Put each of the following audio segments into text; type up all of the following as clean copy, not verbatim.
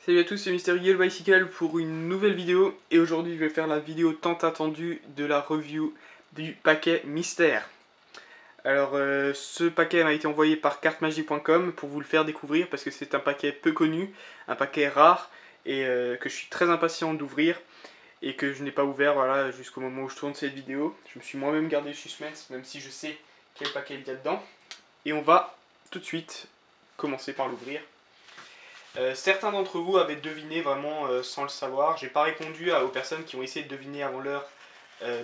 Salut à tous, c'est Mister Eagle Bicycle pour une nouvelle vidéo et aujourd'hui je vais faire la vidéo tant attendue de la review du paquet Mystère. Alors ce paquet m'a été envoyé par cartemagic.com pour vous le faire découvrir parce que c'est un paquet peu connu, un paquet rare et que je suis très impatient d'ouvrir et que je n'ai pas ouvert voilà, jusqu'au moment où je tourne cette vidéo. Je me suis moi-même gardé le suspense même si je sais quel paquet il y a dedans. Et on va tout de suite commencer par l'ouvrir. Certains d'entre vous avaient deviné vraiment sans le savoir. J'ai pas répondu aux personnes qui ont essayé de deviner avant l'heure euh,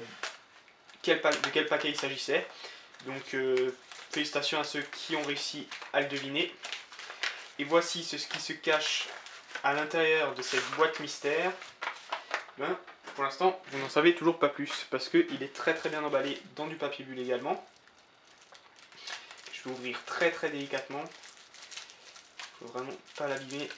de quel paquet il s'agissait. Donc félicitations à ceux qui ont réussi à le deviner. Et voici ce qui se cache à l'intérieur de cette boîte mystère. Ben, pour l'instant, vous n'en savez toujours pas plus parce qu'il est très très bien emballé dans du papier bulle également. Je vais ouvrir très très délicatement. Il ne faut vraiment pas l'abîmer.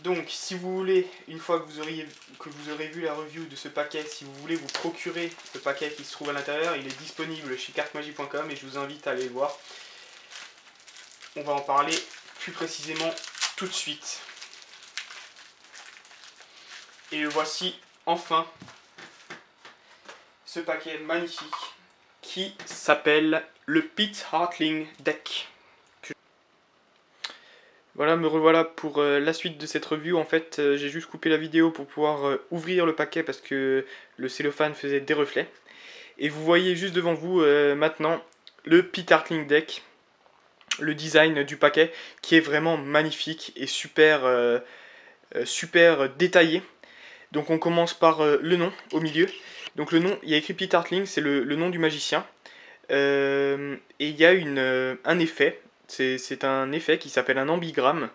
Donc, si vous voulez, une fois que vous aurez vu la review de ce paquet, si vous voulez vous procurer le paquet qui se trouve à l'intérieur, il est disponible chez cartemagic.com et je vous invite à aller le voir. On va en parler plus précisément tout de suite. Et le voici enfin, ce paquet magnifique qui s'appelle le Pete Hartling Deck. Voilà, me revoilà pour la suite de cette review. En fait, j'ai juste coupé la vidéo pour pouvoir ouvrir le paquet parce que le cellophane faisait des reflets. Et vous voyez juste devant vous maintenant le Pete Hartling Deck, le design du paquet qui est vraiment magnifique et super détaillé. Donc on commence par le nom au milieu. Donc le nom, il y a écrit Pete Hartling, c'est le nom du magicien. Et il y a un effet. C'est un effet qui s'appelle un ambigramme,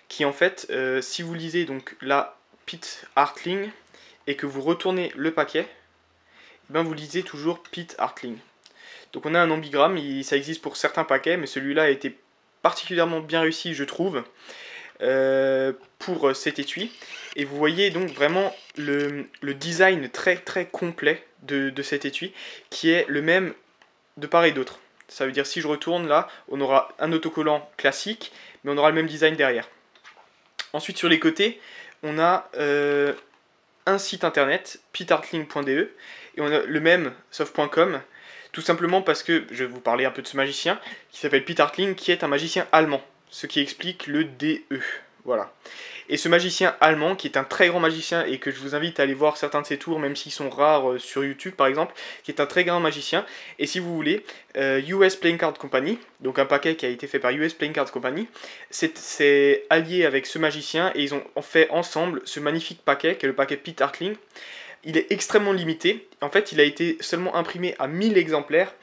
qui en fait, si vous lisez donc là Pete Hartling et que vous retournez le paquet, eh ben vous lisez toujours Pete Hartling. Donc on a un ambigramme, ça existe pour certains paquets, mais celui-là a été particulièrement bien réussi, je trouve, pour cet étui. Et vous voyez donc vraiment le design très très complet de cet étui, qui est le même de part et d'autre. Ça veut dire si je retourne là, on aura un autocollant classique, mais on aura le même design derrière. Ensuite sur les côtés, on a un site internet, petehartling.de, et on a le même sauf .com, tout simplement parce que, je vais vous parler un peu de ce magicien, qui s'appelle Pete Hartling, qui est un magicien allemand, ce qui explique le DE. Voilà. Et ce magicien allemand, qui est un très grand magicien, et que je vous invite à aller voir certains de ses tours, même s'ils sont rares sur YouTube par exemple, qui est un très grand magicien, et si vous voulez, US Playing Card Company, donc un paquet qui a été fait par US Playing Card Company, c'est allié avec ce magicien, et ils ont fait ensemble ce magnifique paquet, qui est le paquet Pete Hartling. Il est extrêmement limité, en fait il a été seulement imprimé à 1000 exemplaires,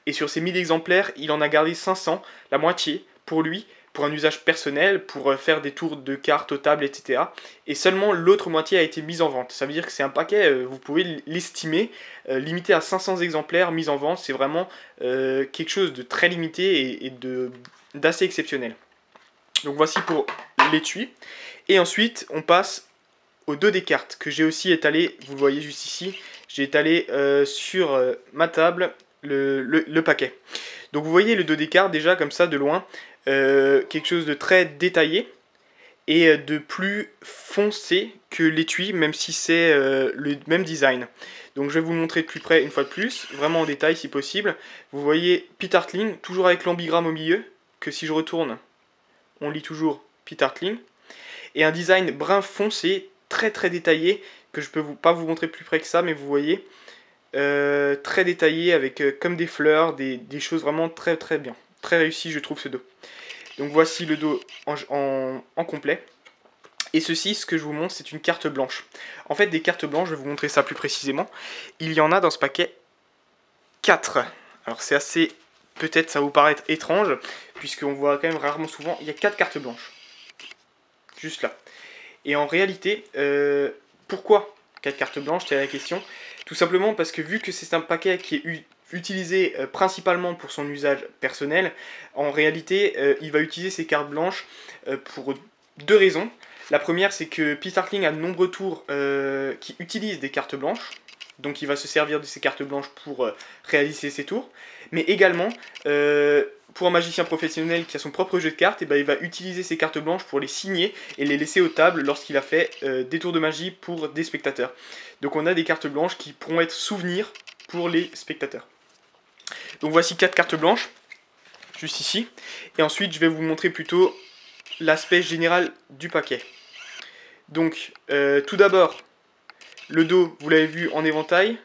et sur ces 1000 exemplaires, il en a gardé 500, la moitié, pour lui, pour un usage personnel, pour faire des tours de cartes aux tables, etc. Et seulement l'autre moitié a été mise en vente. Ça veut dire que c'est un paquet, vous pouvez l'estimer, limité à 500 exemplaires mis en vente. C'est vraiment quelque chose de très limité et d'assez exceptionnel. Donc voici pour l'étui. Et ensuite, on passe aux deux des cartes que j'ai aussi étalé, vous le voyez juste ici, j'ai étalé sur ma table le paquet. Donc vous voyez le dos des cartes déjà comme ça de loin, quelque chose de très détaillé et de plus foncé que l'étui, même si c'est le même design. Donc je vais vous le montrer de plus près une fois de plus, vraiment en détail si possible. Vous voyez Pete Hartling, toujours avec l'ambigramme au milieu, que si je retourne, on lit toujours Pete Hartling. Et un design brun foncé, très très détaillé, que je peux pas vous montrer plus près que ça, mais vous voyez, très détaillé avec comme des fleurs, des choses vraiment très très bien. Très réussi je trouve ce dos. Donc voici le dos en complet. Et ceci, ce que je vous montre, c'est une carte blanche. En fait, des cartes blanches, je vais vous montrer ça plus précisément. Il y en a dans ce paquet 4. Alors c'est assez, peut-être ça va vous paraître étrange, puisqu'on voit quand même rarement souvent, il y a 4 cartes blanches. Juste là. Et en réalité, pourquoi 4 cartes blanches, c'est la question. Tout simplement parce que vu que c'est un paquet qui est utilisé principalement pour son usage personnel, en réalité, il va utiliser ces cartes blanches pour deux raisons. La première, c'est que Pete Hartling a de nombreux tours qui utilisent des cartes blanches. donc il va se servir de ces cartes blanches pour réaliser ses tours. Mais également, pour un magicien professionnel qui a son propre jeu de cartes, et ben, il va utiliser ces cartes blanches pour les signer et les laisser aux tables lorsqu'il a fait des tours de magie pour des spectateurs. Donc on a des cartes blanches qui pourront être souvenirs pour les spectateurs. Donc voici 4 cartes blanches, juste ici. Et ensuite je vais vous montrer plutôt l'aspect général du paquet. Donc tout d'abord, le dos, vous l'avez vu en éventail.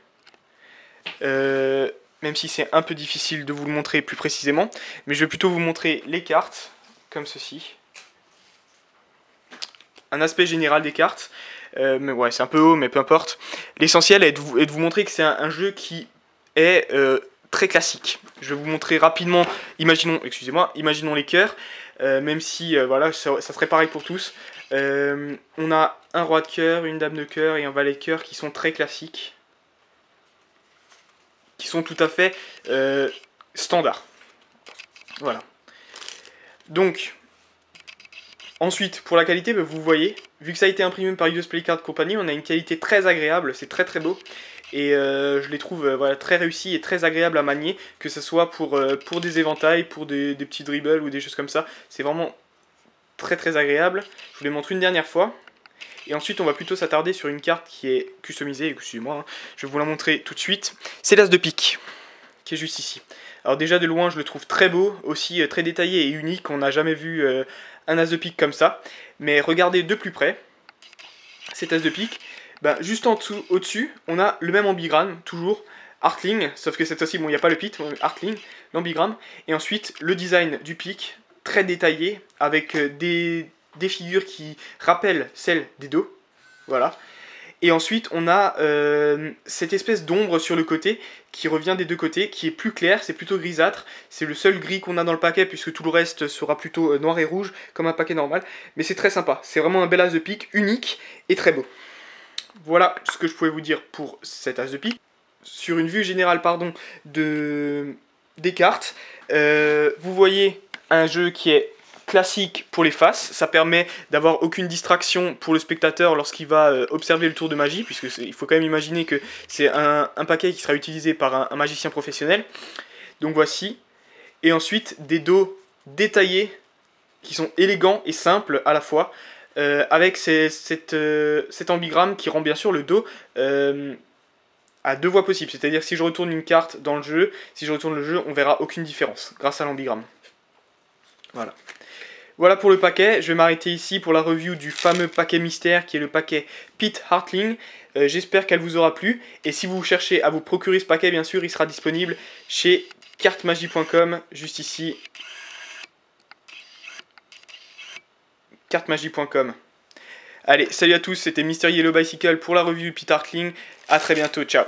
Même si c'est un peu difficile de vous le montrer plus précisément. Mais je vais plutôt vous montrer les cartes, comme ceci. Un aspect général des cartes. Mais ouais, c'est un peu haut, mais peu importe. L'essentiel est de vous montrer que c'est un jeu qui est très classique. Je vais vous montrer rapidement, imaginons les cœurs. Même si voilà, ça serait pareil pour tous. On a un roi de cœur, une dame de cœur et un valet de cœur qui sont très classiques. Qui sont tout à fait standards. Voilà. Donc, ensuite, pour la qualité, vous voyez, vu que ça a été imprimé par US Playcard Company, on a une qualité très agréable, c'est très très beau. Et je les trouve voilà, très réussis et très agréables à manier, que ce soit pour des éventails, pour des petits dribbles ou des choses comme ça. C'est vraiment très très agréable. Je vous les montre une dernière fois. Et ensuite, on va plutôt s'attarder sur une carte qui est customisée. Excusez-moi, hein, je vais vous la montrer tout de suite. C'est l'As de pique, qui est juste ici. Alors déjà, de loin, je le trouve très beau, aussi très détaillé et unique. On n'a jamais vu un As de pique comme ça. Mais regardez de plus près, cet As de pique. Ben, juste en dessous, au-dessus, on a le même ambigramme, toujours, Heartling, sauf que cette fois-ci, bon, il n'y a pas le pit, Heartling, l'ambigramme. Et ensuite, le design du pique, très détaillé, avec des figures qui rappellent celles des dos. Voilà. Et ensuite, on a cette espèce d'ombre sur le côté, qui revient des deux côtés, qui est plus clair, c'est plutôt grisâtre. C'est le seul gris qu'on a dans le paquet, puisque tout le reste sera plutôt noir et rouge, comme un paquet normal. Mais c'est très sympa, c'est vraiment un bel as de pique, unique et très beau. Voilà ce que je pouvais vous dire pour cet as de pique. Sur une vue générale, pardon, des cartes, vous voyez un jeu qui est classique pour les faces, ça permet d'avoir aucune distraction pour le spectateur lorsqu'il va observer le tour de magie, puisque il faut quand même imaginer que c'est un paquet qui sera utilisé par un magicien professionnel. Donc voici, et ensuite des dos détaillés qui sont élégants et simples à la fois, avec cet ambigramme qui rend bien sûr le dos à deux voies possibles, c'est-à-dire si je retourne une carte dans le jeu, si je retourne le jeu, on verra aucune différence grâce à l'ambigramme. Voilà. Voilà pour le paquet, je vais m'arrêter ici pour la review du fameux paquet mystère qui est le paquet Pit Heartling. J'espère qu'elle vous aura plu, et si vous cherchez à vous procurer ce paquet, bien sûr, il sera disponible chez cartemagie.com, juste ici. Cartemagie.com. Allez, salut à tous, c'était Mystery Yellow Bicycle pour la review du Pit Heartling. A très bientôt, ciao.